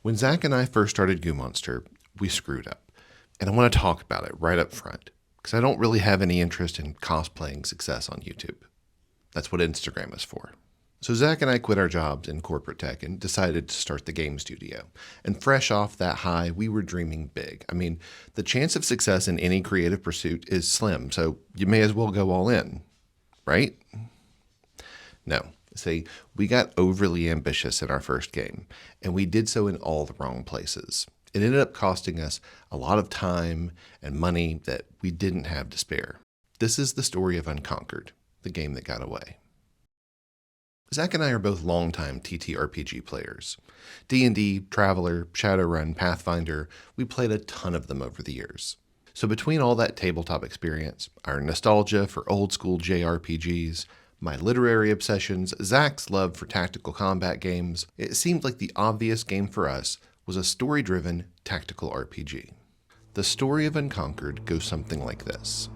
When Zac and I first started Goo Monster, we screwed up. And I want to talk about it right up front, because I don't really have any interest in cosplaying success on YouTube. That's what Instagram is for. So Zac and I quit our jobs in corporate tech and decided to start the game studio. And fresh off that high, we were dreaming big. I mean, the chance of success in any creative pursuit is slim, so you may as well go all in, right? No. See, we got overly ambitious in our first game, and we did so in all the wrong places. It ended up costing us a lot of time and money that we didn't have to spare. This is the story of Unconquered, the game that got away. Zac and I are both longtime TTRPG players. D&D, Traveler, Shadowrun, Pathfinder, we played a ton of them over the years. So between all that tabletop experience, our nostalgia for old school JRPGs, my literary obsessions, Zac's love for tactical combat games, it seemed like the obvious game for us was a story-driven tactical RPG. The story of Unconquered goes something like this.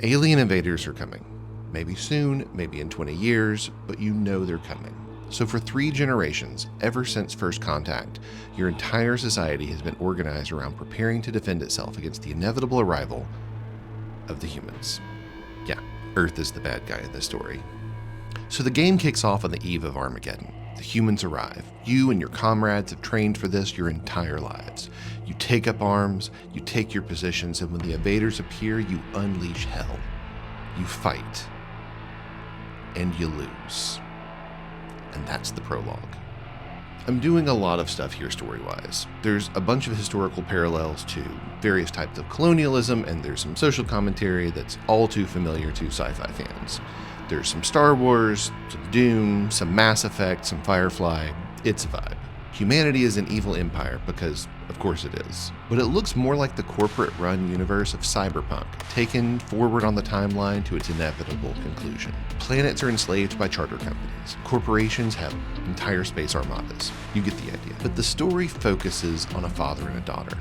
Alien invaders are coming. Maybe soon, maybe in 20 years, but you know they're coming. So for 3 generations, ever since first contact, your entire society has been organized around preparing to defend itself against the inevitable arrival of the humans. Yeah, Earth is the bad guy in this story. So the game kicks off on the eve of Armageddon. The humans arrive. You and your comrades have trained for this your entire lives. You take up arms, you take your positions, and when the invaders appear, you unleash hell. You fight. And you lose. And that's the prologue. I'm doing a lot of stuff here story-wise. There's a bunch of historical parallels to various types of colonialism, and there's some social commentary that's all too familiar to sci-fi fans. There's some Star Wars, some Dune, some Mass Effect, some Firefly. It's a vibe. Humanity is an evil empire because, of course it is. But it looks more like the corporate-run universe of cyberpunk, taken forward on the timeline to its inevitable conclusion. Planets are enslaved by charter companies. Corporations have entire space armadas. You get the idea. But the story focuses on a father and a daughter,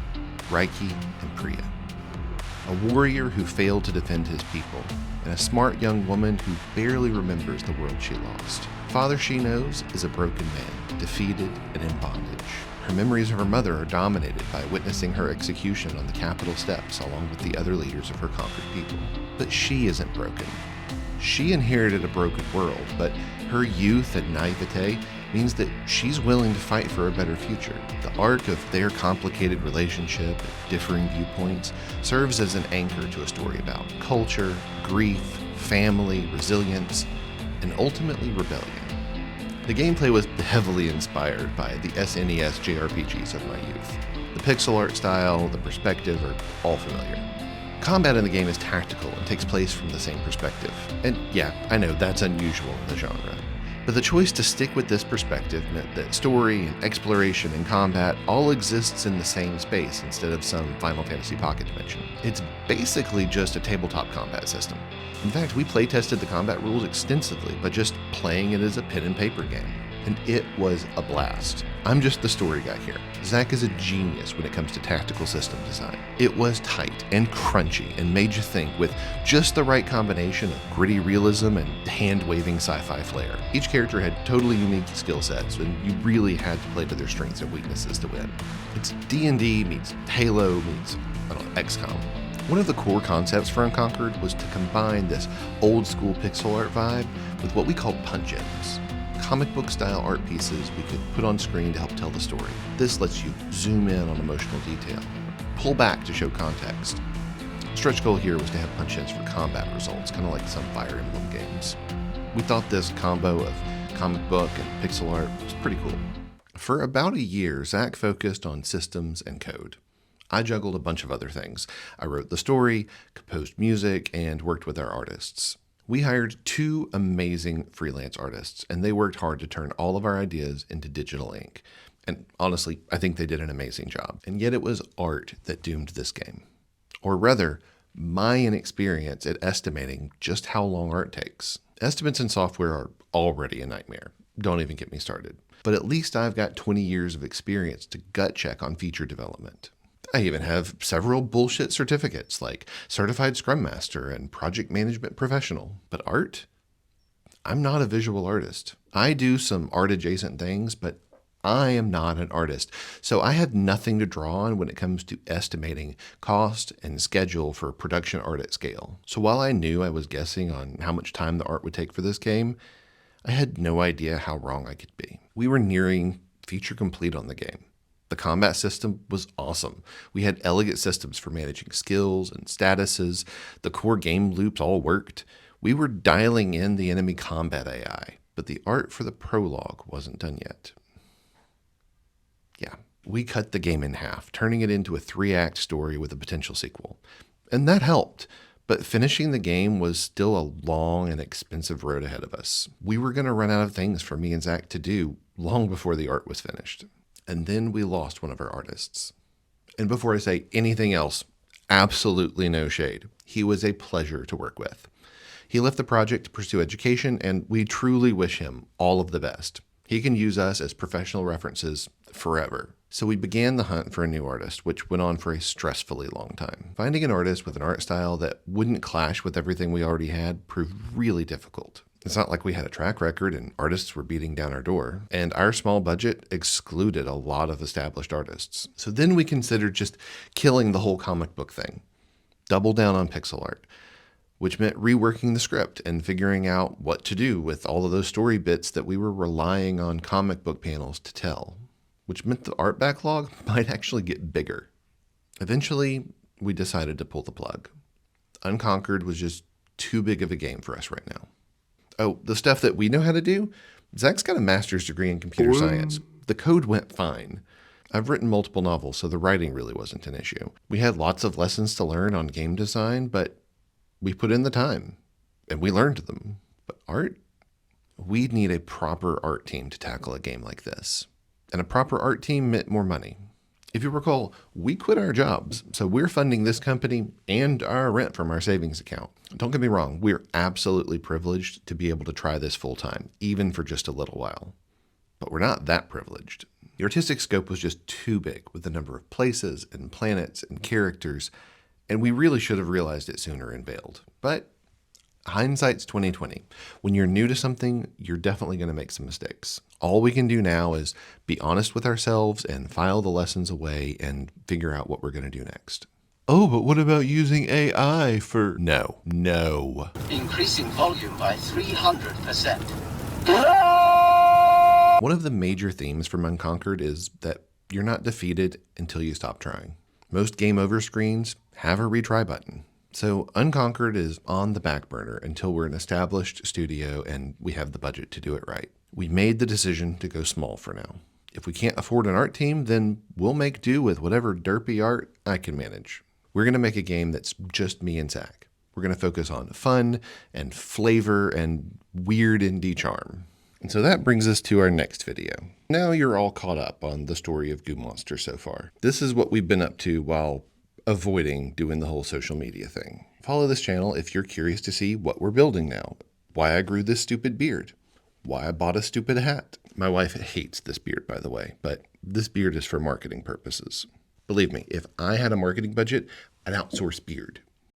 Reiki and Priya. A warrior who failed to defend his people, and a smart young woman who barely remembers the world she lost. Father she knows is a broken man, defeated and in bondage. Her memories of her mother are dominated by witnessing her execution on the Capitol steps along with the other leaders of her conquered people. But she isn't broken. She inherited a broken world, but her youth and naivete means that she's willing to fight for a better future. The arc of their complicated relationship and differing viewpoints serves as an anchor to a story about culture, grief, family, resilience, and ultimately rebellion. The gameplay was heavily inspired by the SNES JRPGs of my youth. The pixel art style, the perspective are all familiar. Combat in the game is tactical and takes place from the same perspective. And yeah, I know that's unusual in the genre. But the choice to stick with this perspective meant that story and exploration and combat all exists in the same space instead of some Final Fantasy Pocket dimension. It's basically just a tabletop combat system. In fact, we playtested the combat rules extensively by just playing it as a pen and paper game. And it was a blast. I'm just the story guy here. Zac is a genius when it comes to tactical system design. It was tight and crunchy and made you think with just the right combination of gritty realism and hand-waving sci-fi flair. Each character had totally unique skill sets, and you really had to play to their strengths and weaknesses to win. It's D&D meets Halo meets, XCOM. One of the core concepts for Unconquered was to combine this old-school pixel art vibe with what we called punch-ins. Comic book style art pieces we could put on screen to help tell the story. This lets you zoom in on emotional detail, pull back to show context. Stretch goal here was to have punch-ins for combat results, kind of like some Fire Emblem games. We thought this combo of comic book and pixel art was pretty cool. For about a year, Zac focused on systems and code. I juggled a bunch of other things. I wrote the story, composed music, and worked with our artists. We hired 2 amazing freelance artists, and they worked hard to turn all of our ideas into digital ink. And honestly, I think they did an amazing job. And yet it was art that doomed this game. Or rather, my inexperience at estimating just how long art takes. Estimates in software are already a nightmare. Don't even get me started. But at least I've got 20 years of experience to gut check on feature development. I even have several bullshit certificates like Certified Scrum Master and Project Management Professional. But art? I'm not a visual artist. I do some art-adjacent things, but I am not an artist, so I have nothing to draw on when it comes to estimating cost and schedule for production art at scale. So while I knew I was guessing on how much time the art would take for this game, I had no idea how wrong I could be. We were nearing feature complete on the game. The combat system was awesome. We had elegant systems for managing skills and statuses. The core game loops all worked. We were dialing in the enemy combat AI, but the art for the prologue wasn't done yet. Yeah, we cut the game in half, turning it into a 3-act story with a potential sequel. And that helped, but finishing the game was still a long and expensive road ahead of us. We were going to run out of things for me and Zac to do long before the art was finished. And then we lost one of our artists. And before I say anything else, absolutely no shade. He was a pleasure to work with. He left the project to pursue education, and we truly wish him all of the best. He can use us as professional references forever. So we began the hunt for a new artist, which went on for a stressfully long time. Finding an artist with an art style that wouldn't clash with everything we already had proved really difficult. It's not like we had a track record and artists were beating down our door, and our small budget excluded a lot of established artists. So then we considered just killing the whole comic book thing. Double down on pixel art, which meant reworking the script and figuring out what to do with all of those story bits that we were relying on comic book panels to tell, which meant the art backlog might actually get bigger. Eventually, we decided to pull the plug. Unconquered was just too big of a game for us right now. Oh, the stuff that we know how to do? Zac's got a master's degree in computer science. The code went fine. I've written multiple novels, so the writing really wasn't an issue. We had lots of lessons to learn on game design, but we put in the time, and we learned them. But art? We'd need a proper art team to tackle a game like this. And a proper art team meant more money. If you recall, we quit our jobs, so we're funding this company and our rent from our savings account. Don't get me wrong, we're absolutely privileged to be able to try this full time, even for just a little while. But we're not that privileged. The artistic scope was just too big with the number of places and planets and characters, and we really should have realized it sooner and bailed. But hindsight's 2020. When you're new to something, you're definitely going to make some mistakes. All we can do now is be honest with ourselves and file the lessons away and figure out what we're going to do next. Oh, but what about using AI for... No. Increasing volume by 300%. One of the major themes from Unconquered is that you're not defeated until you stop trying. Most game over screens have a retry button. So Unconquered is on the back burner until we're an established studio and we have the budget to do it right. We made the decision to go small for now. If we can't afford an art team, then we'll make do with whatever derpy art I can manage. We're going to make a game that's just me and Zac. We're going to focus on fun and flavor and weird indie charm. And so that brings us to our next video. Now you're all caught up on the story of Goo Monster so far. This is what we've been up to while avoiding doing the whole social media thing. Follow this channel if you're curious to see what we're building now, why I grew this stupid beard, why I bought a stupid hat. My wife hates this beard, by the way, but this beard is for marketing purposes. Believe me, if I had a marketing budget, I'd outsource beard.